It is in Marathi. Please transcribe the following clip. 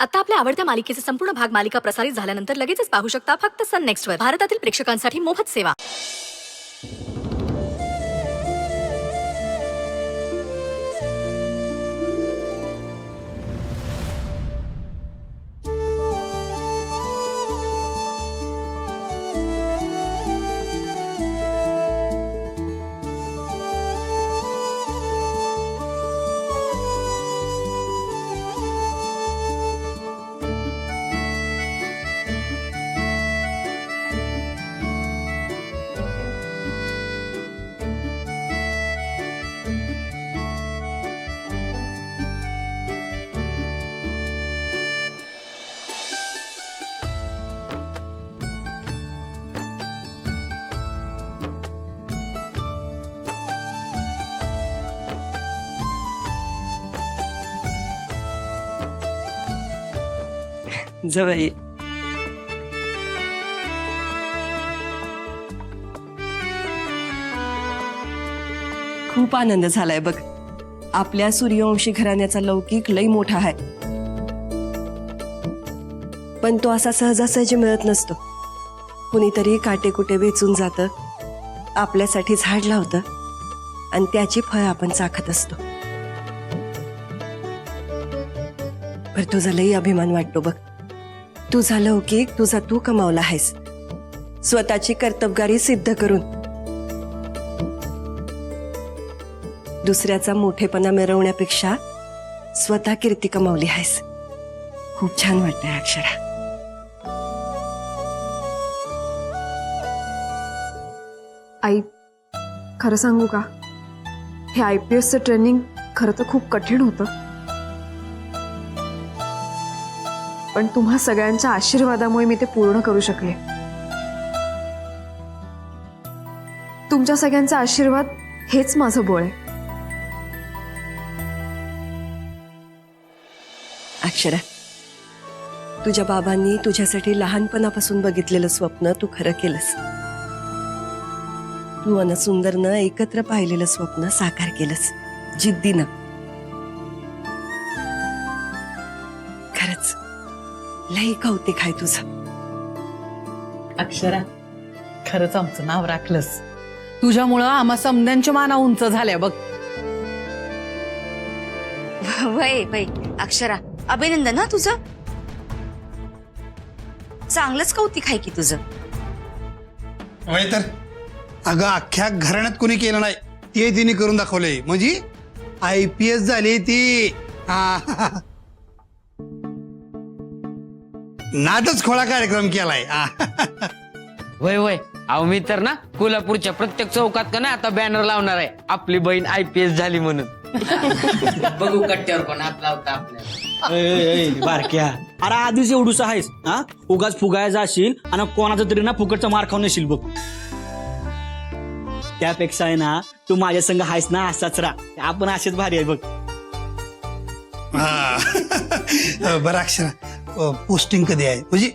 आता आपल्या आवडत्या मालिकेचे संपूर्ण भाग मालिका प्रसारित झाल्यानंतर लगेचच पाहू शकता फक्त सन नेक्स्ट वर. भारतातील प्रेक्षकांसाठी मोफत सेवा. जवळ खूप आनंद झालाय बघ. आपल्या सूर्यवंशी घराण्याचा लौकिक लई मोठा आहे, पण तो असा सहजासहजी मिळत नसतो. कुणीतरी काटेकुटे वेचून जातं, आपल्यासाठी झाड लावतं आणि त्याची फळ आपण चाखत असतो. पर तुझा लई अभिमान वाटतो बघ. तुझा लौकिक तुझा तू कमावला आहेस, स्वतःची कर्तबगारी सिद्ध करून. दुसऱ्याचा मोठेपणा मिरवण्यापेक्षा स्वतः कीर्ती कमावली आहेस. खूप छान वाटतंय अक्षरा. आई, खरं सांगू का, हे IPSचं ट्रेनिंग खरं तर खूप कठीण होतं, पण तुम्हा सगळ्यांच्या आशीर्वादामुळे मी ते पूर्ण करू शकले. तुमच्या सगळ्यांचा आशीर्वाद हेच माझं बळ आहे. अक्षरा, तुझ्या बाबांनी तुझ्यासाठी लहानपणापासून बघितलेलं स्वप्न तू खरं केलंस. तू आणि सुंदरनं एकत्र पाहिलेलं स्वप्न साकार केलंस जिद्दीनं. खरंच लई कौतिक आहे तुझं. अक्षरा, खरंच आमचं नाव राखलंस. तुझ्यामुळं आम्हा समद्यांच्या माना उंच झाल्या बघ. वय वय अक्षरा, अभिनंदन ना तुझं. चांगलंच कौतिक आहे की तुझं. वय तर अगं अख्ख्या घराण्यात कोणी केलं नाही ते तिने करून दाखवलंय. म्हणजे IPS झाली ती. नादच खोळा कार्यक्रम केलाय. वय वय, अहो मी तर ना कोल्हापूरच्या प्रत्येक चौकात का ना आता बॅनर लावणार आहे, आपली बहीण IPS झाली म्हणून. बघू कट्ट्यावर कोण हात लावता आपल्याला. बारक्या, अरे आधीच एवढूच आहेस हा, उगाच फुगाया जाशील आणि कोणाचा तरी ना फुकटचा मार खाऊन येशील बघ. त्यापेक्षा आहे ना तू माझ्या संग आहेस ना असाच राहा, आपण असेच भारी आहे बघ. बरं अक्षरा, पोस्टिंग कधी आहे? म्हणजे